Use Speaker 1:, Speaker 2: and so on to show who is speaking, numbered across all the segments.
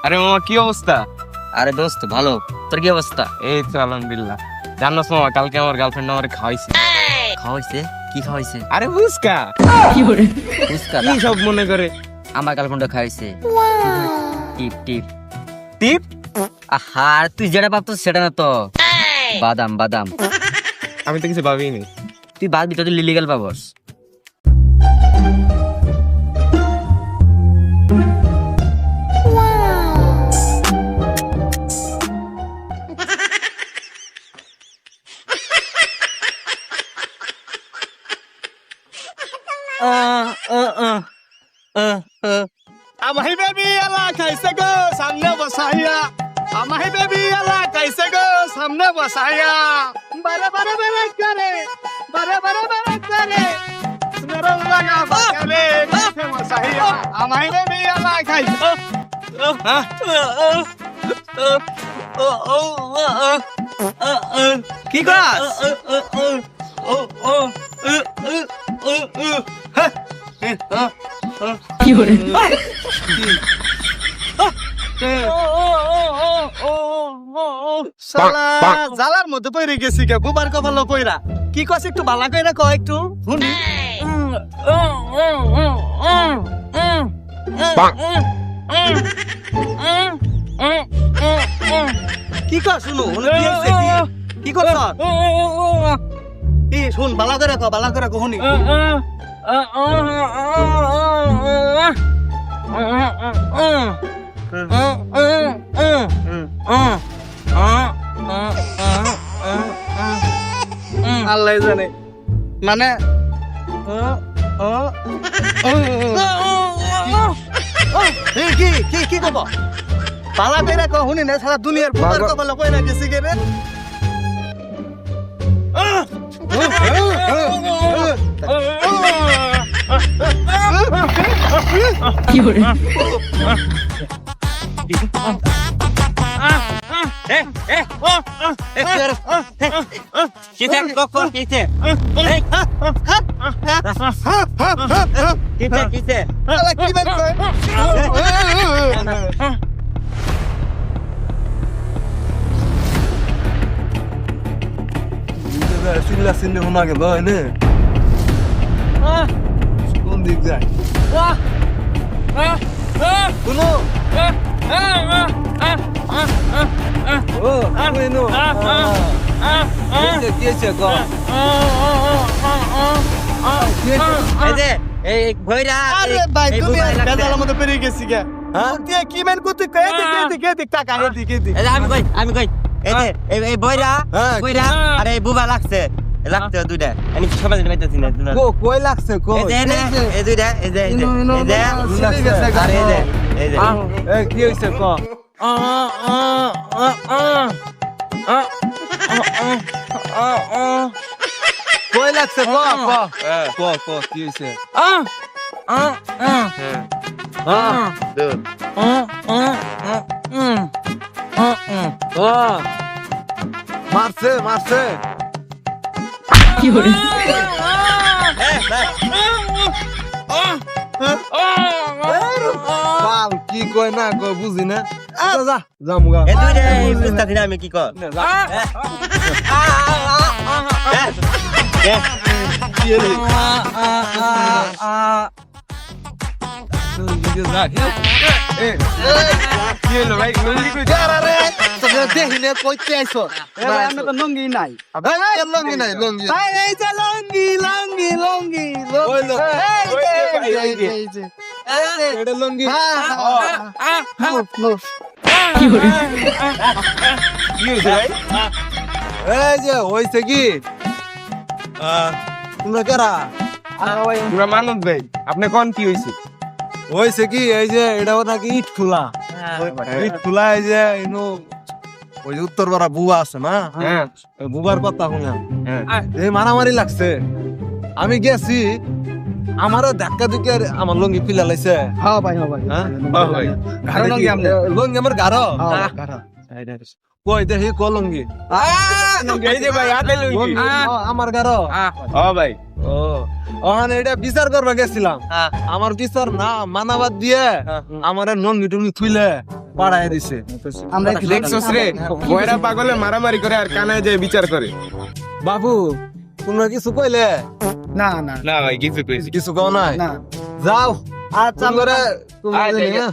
Speaker 1: আরে মামা কি অবস্থা?
Speaker 2: আরে দোস্ত ভালো, তোর কি অবস্থা?
Speaker 1: এই তো আলহামদুলিল্লাহ। জানোস মামা, কালকে আমার গার্লফ্রেন্ড আমার খাওয়াইছে।
Speaker 2: খাওয়াইছে? কি খাওয়াইছে?
Speaker 1: আরে ফুচকা।
Speaker 2: ফুচকা?
Speaker 1: কি সব মনে করে?
Speaker 2: আমার গার্লফ্রেন্ড খাওয়াইছে টিপ টিপ
Speaker 1: টিপ?
Speaker 2: আর তুই যেটা ভাবতো সেটা না তো, বাদাম বাদাম।
Speaker 1: আমি তো কিছু ভাবিনি।
Speaker 2: তুই ভাববি তো, তুই লিলিগাল পাবস।
Speaker 1: আমাহি বেবি আলা খাইছে গো সামনে বসাইয়া, আমাহি বেবি আলা খাইছে গো সামনে বসাইয়া, বারে বারে বারে করে, বারে বারে বারে করে, সুনরম লাগা বাকালে কাছে বসাইয়া, আমাহি বেবি আলা খাইছে। কি করাস? জালার মধ্যে পড়ে গেছি কে, বুবার কপালো পয়রা। কি কস একটু বালা কইরা কয় একটু শুনি। কি কস শুনো, কি কস? কি শুন, বালা করে কয়, বালা করে কহুনি। আল্লাহ জানে, মানে কি কি কি কব? পালা কইরা কহ শুনি না, সারা দুনিয়ার বুবার কপালে কইরা গেছি কে রে।
Speaker 2: কি করে?
Speaker 3: চিল্লা চিল্লি শোনা গেল এনে কোন দিক যায় শুনো কি হয়েছে
Speaker 1: আরে ভাই তুমি বেজালের মধ্যে পেরিয়ে গেছি কে। তুই কি মেন করতে কই এদিকে এদিকে টাকা এদিকে এদিকে।
Speaker 2: আমি কই এই বইরা বইরা আরে বুবা লাগছে দুইটা, আমি সবাই পাইতেছি না।
Speaker 3: কই লাগছে কই
Speaker 2: এই দুইটা, এই যে আরে এই যে
Speaker 3: কি হয়েছে ক কই লাগছে ক ক কি হয়েছে মারছে মারছে
Speaker 2: কি করে?
Speaker 3: কি কয় না কয় বুঝি না। যা যামুগা
Speaker 2: এই দুইটা এই বুঝতাছি না আমি কি কর।
Speaker 1: দেখিলে কইতে আইছো আমরা তো লঙ্গি নাই।
Speaker 3: লঙ্গি নাই লঙ্গি
Speaker 1: এই যে লঙ্গি লঙ্গি লঙ্গি
Speaker 3: এটা লঙ্গি
Speaker 1: কি হইছে ভাই?
Speaker 3: এই যে হইছে কি তোমরা কারা?
Speaker 1: আমরা মানব ভাই, আপনি কোন কি হইছে?
Speaker 3: হইছে কি এই যে এটা নাকি ইট খোলা ইট খোলা এই যে ইনো ওই যে উত্তর পাড়া বুয়া আছে না,
Speaker 1: হ্যাঁ
Speaker 3: ওই বুবার কথা শুনলাম
Speaker 1: হ্যাঁ
Speaker 3: এই মারামারি লাগছে। আমি গেছি, আমারও ধাক্কা ধুকে আমার লঙ্গি ফিলা লাইছে।
Speaker 1: হ্যাঁ ভাই হ্যাঁ ভাই
Speaker 3: হ্যাঁ
Speaker 1: ভাই গাড়ো লঙ্গি আমনে
Speaker 3: লঙ্গি আমার গারো
Speaker 1: গাড়ো
Speaker 3: কই দেখি ক লঙ্গি
Speaker 1: লঙ্গি এই যে ভাই হাতে লঙ্গি
Speaker 3: আমার গারো
Speaker 1: ভাই।
Speaker 3: ও ওখানে এটা বিচার করবা গেছিলাম, আমার বিচার না মানাবাদ দিয়ে আমার লঙ্গি টঙ্গি খুলে পাড়ায় দিছে
Speaker 1: আমরা
Speaker 4: দেখছস রে বয়রা পাগলে মারামারি করে আর কানায় যায় বিচার করে।
Speaker 3: বাবু তোমরা কিছু কইলে
Speaker 1: না না
Speaker 4: না ভাই কিছু কইছি
Speaker 3: কিছু কও নাই
Speaker 1: না
Speaker 3: যাও
Speaker 1: আচ্ছা
Speaker 3: তোমরা
Speaker 4: আয় দেখে।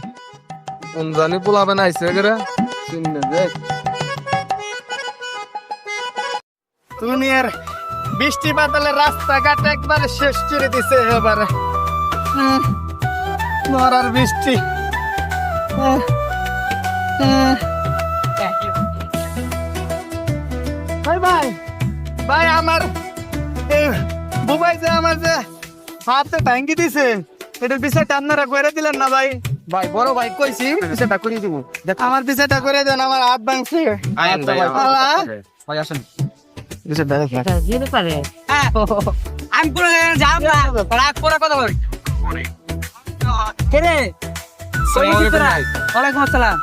Speaker 3: কোন জানি পোলাবে না আইছে করে চিন্নে দেখ
Speaker 1: দুনিয়ার বৃষ্টি বাদলের রাস্তাঘাট একবারে শেষ করে দিছে এবারে মরার বৃষ্টি ভাই ভাই ভাই আমার এই বুবাই যে আমার যে হাতে ভাঙ্গি দিছে এটার বিষয়টা আপনারা করে দিলেন না ভাই
Speaker 3: ভাই বড় ভাই কইছি বিষয়টা করে দিব
Speaker 1: আমার বিষয়টা করে দেন আমার হাত ভাঙছে
Speaker 4: আইন ভাই
Speaker 1: আল্লাহ।
Speaker 3: ভাই আসেন
Speaker 1: বিষয়টা দেখেন
Speaker 5: যেতে পারে আমি পুরো যাব না রাগ করে কথা বল কে রে ওয়ালাইকুম আসসালাম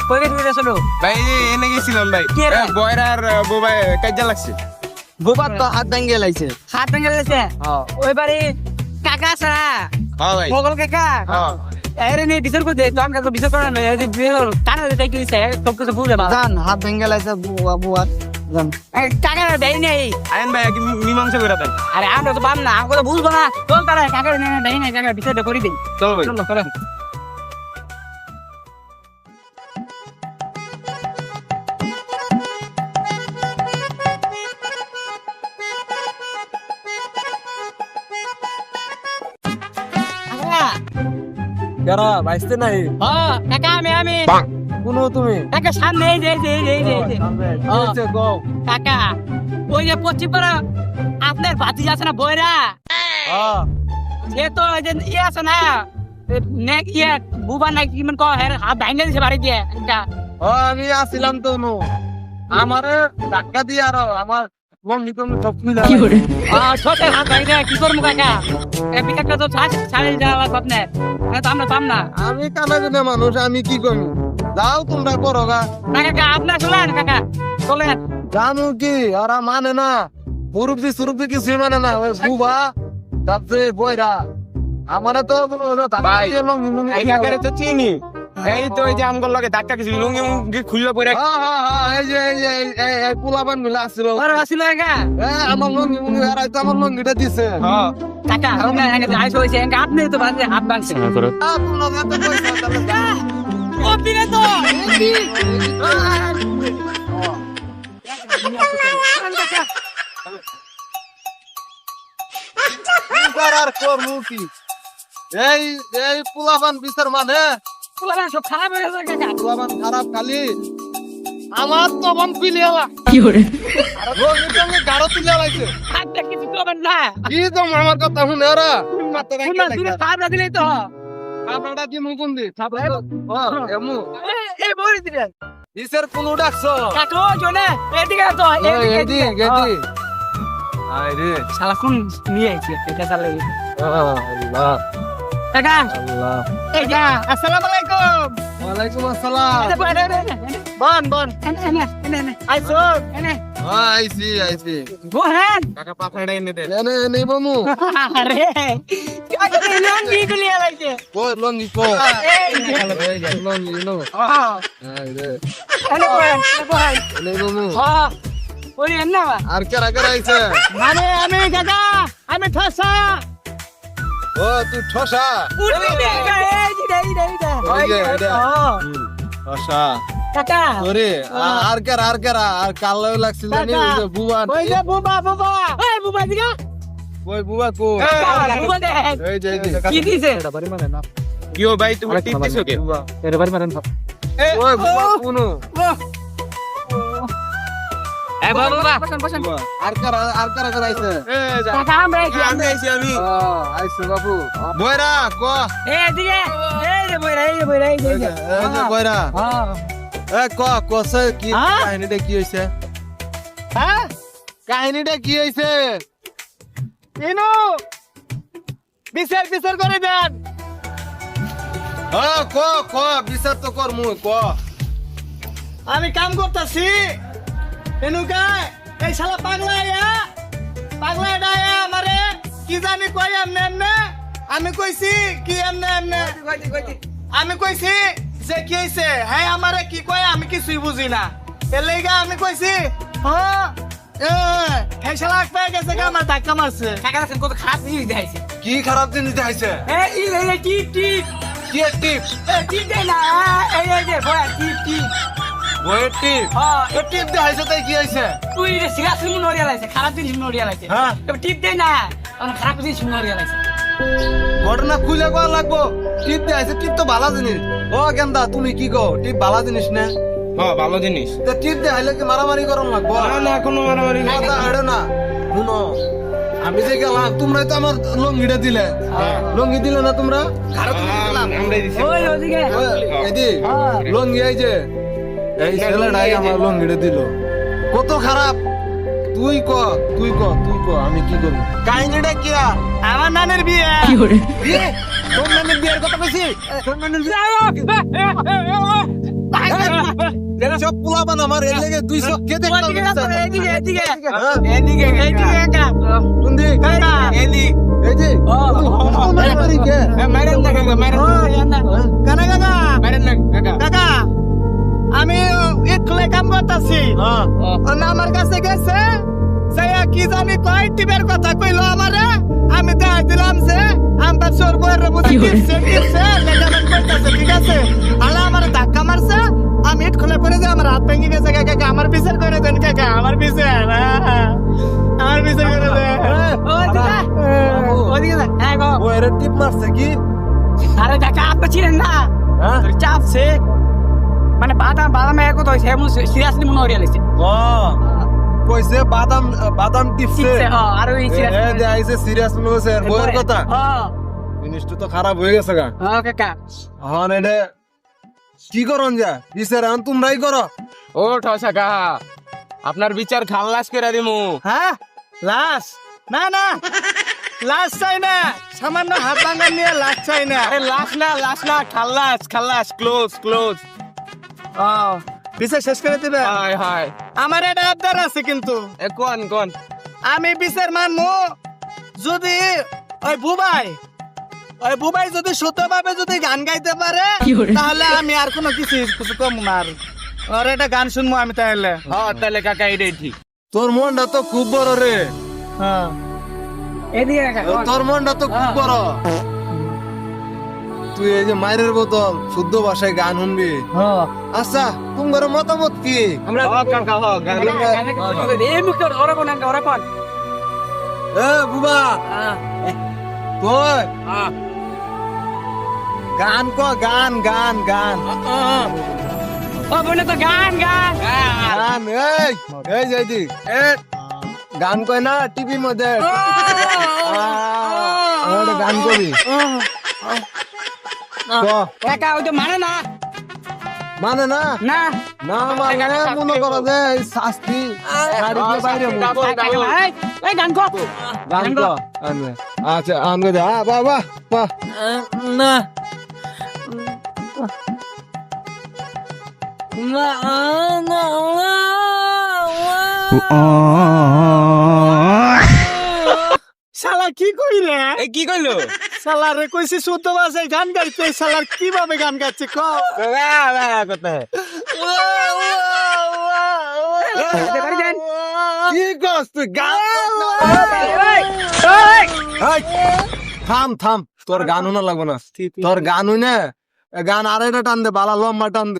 Speaker 5: কই গেছিস আসলে
Speaker 4: ভাই এনে গেছিলাম ভাই
Speaker 5: কে রে?
Speaker 4: বয়রার বুবাই কাজে লাগছে।
Speaker 1: গোবার তো হাত ভাঙ্গে লাইছে
Speaker 5: হাত ভেঙে গেছে ওই বাড়ি কাকা আছে না
Speaker 4: হ্যাঁ ভাই
Speaker 5: বগল কাকা
Speaker 4: হ্যাঁ
Speaker 5: এর নে বিচার করে দে তো আমি কাছে বিচার করা না এই কানে দেই কি সে সব কিছু বুঝে না
Speaker 1: জান হাত ভেঙ্গে লাইছে বুয়া বুয়া জান
Speaker 5: কাকা দেই নেই
Speaker 4: আইন ভাই আগে মীমাংসা করে দেন।
Speaker 5: আরে আমরা তো পাম না আমাকে তো বুঝবো না চল তারা কাকা দেই নাই কাকা বিচারটা করে দিন
Speaker 4: চলো ভাই
Speaker 5: চলো চলো
Speaker 3: যারা বাইসতে নাই
Speaker 5: কাকা আমি
Speaker 3: কোন তুমি
Speaker 5: কাকা সামনে এই যে
Speaker 3: হচ্ছে গো
Speaker 5: কাকা ওই যে পশ্চিম পাড়া আপনার ভাতি আছে না বইরা
Speaker 3: হ্যাঁ
Speaker 5: সে তো ওই যে ইয়ে আছে না নেক ইয়ে বুবা নাকি কি মানে কয় হাত ভাঙে দিছে বাড়ি দিয়ে একটা
Speaker 3: আমি আসছিলাম তো নো আমারে ধাক্কা দিয়ে আর আমার লঙ্গি তুমি সব মিলা
Speaker 5: ছোটের হাত ভাঙে দেয়, কি করবো কাকা এই বিকাশটা তো ছাড়ে যাওয়া লাগবে আপনার তো আমরা পাম না
Speaker 3: আমি কানা জনে মানুষ আমি কি করব যাও তোমরা করো গা
Speaker 5: না কাকা আপনার চলেন কাকা চলেন
Speaker 3: জানো কি ওরা মানে না পুরুবদি সুরুবদি কিছু মানে না ওই বুবা তারপরে বইরা আমারে তো
Speaker 4: ভাই, এই কাকারে তো চিনি এই তো এই যে আমগর লগে ধাক্কা কিছু লুঙ্গি মুঙ্গি খুললে পরে
Speaker 3: এই যে এই পোলাবান মিলা আসছিল
Speaker 5: আর আসিল কাকা
Speaker 3: আমার লঙ্গি মুঙ্গি হারাই তো আমার লঙ্গিটা দিছে
Speaker 4: হ্যাঁ
Speaker 5: কাকা আপনার আইস হয়েছে আপনি তো বাজে হাত ভাঙছে
Speaker 3: তোমরা এত পয়সা তাহলে
Speaker 5: ও দিনে তো
Speaker 3: বিচার আর করমু কি এই এই পোলাবান বিচার মানে
Speaker 5: পোলাপান সব খারাপ হয়ে গেছে কাকা
Speaker 3: পোলাবান খারাপ খালি আমার তো মন পিলিয়ালা
Speaker 5: কি করে
Speaker 3: আর রোগীর সঙ্গে গাড়ো তুলে লাইছে
Speaker 5: হাতটা কিছু করবেন না
Speaker 3: কি তো আমার কথা শুনে ওরা
Speaker 5: শুননা দূরে খারাপ না দিলেই তো
Speaker 3: আপনারা কি মুকুন দি এমু
Speaker 5: এই বড়ি দিলেন
Speaker 3: ইসের কোন ডাকছো
Speaker 5: কাকো জনে এদিকে তো
Speaker 3: এদি গেদি আই রে
Speaker 5: শালা কোন নিয়ে আইছে এটা চালে
Speaker 3: আল্লাহ
Speaker 5: কাকা
Speaker 3: আল্লাহ
Speaker 5: এই যা
Speaker 1: আসসালামু আলাইকুম
Speaker 3: ওয়ালাইকুম আসসালাম
Speaker 1: বন বন আইছো
Speaker 3: আইছি
Speaker 5: গোহান
Speaker 4: কাকা পাপড়া এনে দে
Speaker 3: এনে এনে বমু
Speaker 5: আরে কাকা এলাম কি গুলি আলাইছে
Speaker 3: কো লঙ্গি কো
Speaker 5: এই
Speaker 3: লঙ্গি নো
Speaker 5: হ্যাঁ
Speaker 3: আই রে
Speaker 5: এনে গোহান
Speaker 3: এনে বমু
Speaker 5: হ্যাঁ ওরে না
Speaker 3: আর কেরা কেরা আইছে
Speaker 1: মানে আমি কাকা আমি ঠসা
Speaker 3: ও তুই ঠসা
Speaker 5: উঠবি কাকা এই যে
Speaker 3: ওই যে এটা ঠসা
Speaker 5: কাকা
Speaker 3: ওরে আর কেরা আর কালো লাগছিল জানি ওই যে বুয়া
Speaker 1: ওই যে বুবা বুবা
Speaker 5: এই বুবা দিগা
Speaker 3: ওই বুয়া কো
Speaker 5: বুবা দে
Speaker 3: এই যে
Speaker 5: কি দিছে
Speaker 4: কিও ভাই তুমি টিপতেছো কে
Speaker 3: ওই বুয়া কোন
Speaker 5: এ বাবা বসেন
Speaker 3: আর কেরা আইছে
Speaker 5: কাকা আমরা কি
Speaker 4: আমি আইছি আমি
Speaker 3: আইছে বাবু বয়রা ক
Speaker 5: এই দিকে এই রে বইরা এই যে
Speaker 3: এই যে বয়রা
Speaker 5: হ্যাঁ
Speaker 3: এ ক সে কি
Speaker 1: হ্যাঁ?
Speaker 3: কাহিনীটা কি হইছে
Speaker 1: হ্যাঁ
Speaker 3: কাহিনীটা কি হইছে
Speaker 1: ইনু বিচার বিচার করে দেন
Speaker 3: হ্যাঁ ক বিচার তো কর মুই ক
Speaker 1: আমি কাম করতেছি এনুকা এই শালা পাগলা ডায়া আমারে কি জানি কই এমনে এমনে আমি কইছি কি এমনে এমনে আমি কইছি যে কি হইছে হ্যাঁ আমারে কি কয় আমি কিছুই বুঝি না এর লেগা আমি কইছি হ্যাঁ হ্যাঁ শালা পেয়ে গেছে গা আমার ধাক্কা মারছে
Speaker 5: কাকা দেখেন কত খারাপ জিনিস দেখাইছে
Speaker 3: কি খারাপ জিনিস দেখাইছে
Speaker 5: এই টিপ টিপ
Speaker 3: কি টিপ
Speaker 5: টিপ দেয় না এই যে বয়া টিপ টিপ
Speaker 3: বইয়ের টিপ
Speaker 5: হ্যাঁ
Speaker 3: এ টিপ দেখাইছে তাই কি হইছে
Speaker 5: তুই এটা সিরিয়াস মনে নড়িয়া লাইছে খারাপ জিনিস মনে নড়িয়া লাইছে
Speaker 3: হ্যাঁ।
Speaker 5: এবার টিপ দেয় না তখন খারাপ জিনিস মনে নড়িয়া লাইছে
Speaker 3: ঘটনা খুলে কোয়া লাগবো টিপ দেখাইছে টিপ তো ভালো জিনিস ও গেন্দা তুমি কি কো টিপ ভালো জিনিস না
Speaker 4: হ্যাঁ ভালো জিনিস
Speaker 3: তো টিপ দেখাইলে কি মারামারি করন লাগবো
Speaker 4: না কোনো মারামারি না
Speaker 3: কথা হেড়ে না শুনো আমি যে গেলাম তোমরাই তো আমার লঙ্গিটা দিলে লঙ্গি দিলে না তোমরা
Speaker 4: আমরাই দিছি
Speaker 5: ওই ওদিকে
Speaker 3: এদি লঙ্গি এই যে এই ছেলেটাই আমার লঙ্গিটা দিল কত খারাপ তুই ক আমি কি করব কাহিনীটা কি
Speaker 1: আমার নানের বিয়ে
Speaker 3: বিয়ে তোর নামের বিয়ের কথা কইছি তোর নামের বিয়ে সব পোলাপান আমার এর লেগে 200 কে
Speaker 5: এদিকে এদিকে
Speaker 3: কোন দিক
Speaker 1: এদিক
Speaker 3: এই যে মারামারি কে
Speaker 4: মারেন না কাকা মারেন
Speaker 1: কানা কাকা
Speaker 4: মারেন না কাকা
Speaker 1: কাকা আমি একলে কাম করতেছি আমার কাছে গেছে যাইয়া কি জানি কয় টিপের কথা কইলো আমারে আমি দেখাই দিলাম যে আমার চোর বইয়ের বুঝি টিপছে লেখামেন করতেছে ঠিক আছে আলা আমার ধাক্কা মারছে আমি ইট খুলে পড়ে যে আমার হাত ভেঙে গেছে কাকা আমার বিচার করে দেন কাকা আমার বিচার করে দেন
Speaker 5: ওদিকে হ্যাঁ গো
Speaker 3: ও এর টিপ মারছে কি
Speaker 5: আরে কাকা আপনি ছিলেন না
Speaker 3: হ্যাঁ
Speaker 5: তোর চাপছে মানে বাদাম এক কথা হয়েছে এমন সিরিয়াসলি মনে হরিয়া লাগছে
Speaker 3: ও কইছে বাদাম টিপছে
Speaker 5: আর ওই
Speaker 3: এ দেখাইছে সিরিয়াস মনে হইছে আর বইয়ের কথা জিনিসটা তো খারাপ হয়ে গেছে গা
Speaker 5: কাকা
Speaker 3: হন এটা কি করন যা বিচার আন তোমরাই করো
Speaker 4: ও ঠসা কাহা আপনার বিচার খাল্লাস করে দিমু
Speaker 1: হ্যাঁ লাশ না লাশ চাই না সামান্য হাত ভাঙা নিয়ে লাশ চাই না
Speaker 4: আরে লাশ না খাল্লাস ক্লোজ
Speaker 1: ও বিচার শেষ করে দিবে
Speaker 4: হায়
Speaker 1: আমার একটা আবদার আছে কিন্তু
Speaker 4: এ কোন
Speaker 1: আমি বিচার মানবো যদি ওই বুবাই যদি শুদ্ধভাবে যদি গান গাইতে পারে তাহলে আমি আর কোনো কিছু কম না আর একটা গান শুনবো আমি তাহলে
Speaker 4: হ্যাঁ তাহলে কাকা এটাই ঠিক
Speaker 3: তোর মনটা তো খুব বড় রে
Speaker 1: হ্যাঁ
Speaker 5: এদিকে কাকা
Speaker 3: তোর মনটা তো খুব বড় তুই এই যে মায়ের বোতল শুদ্ধ ভাষায় গান শুনবি আচ্ছা তোমার মতামত কি
Speaker 5: আমরা
Speaker 4: কাকা গান
Speaker 5: এই মুখটা ওরা কোন
Speaker 3: এ বুবা তুই গান গান
Speaker 5: ও বলে তো গান
Speaker 3: এই যাইদি এ গান কয় না টিভি মধ্যে আমরা গান করি
Speaker 5: কাকা ওই তো মানে না
Speaker 3: মানে না
Speaker 5: না
Speaker 3: না মানে মনে করো যে এই শাস্তি গাড়িতে বাইরে
Speaker 5: এই গান কর
Speaker 3: গান কর আচ্ছা আনবে দে বাবা বাহ
Speaker 5: না
Speaker 1: শালা কি কইরে
Speaker 4: এই কি কইলো
Speaker 1: শালা রে কইছি শুদ্ধ ভাষায় গান গাইতে শালার কিভাবে গান গাচ্ছে কও
Speaker 3: কি করছ তুই গান থাম তোর গান না লাগবে না তোর গান হই না গান আড়াইটা টান দে বালা লম্বা টান দে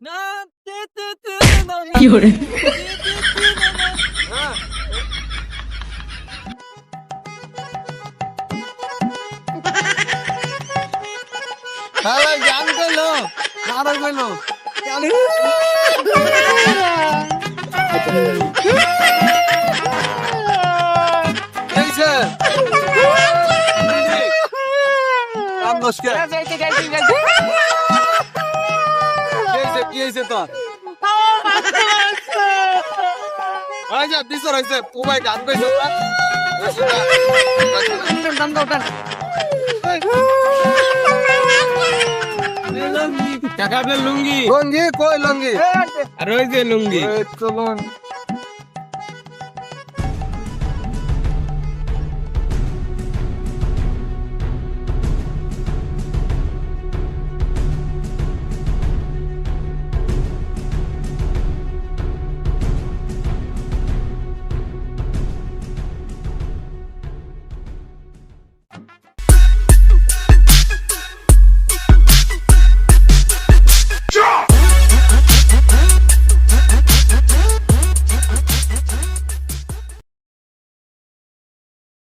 Speaker 3: গান কইলো আরো কইলো কি হয়েছে তোর আচ্ছা বিচার হয়েছে পুবাই গান কইছে
Speaker 4: কাকা আপনার লুঙ্গি
Speaker 3: লঙ্গি কই লঙ্গি
Speaker 4: আর ওই যে লুঙ্গি
Speaker 3: চলুন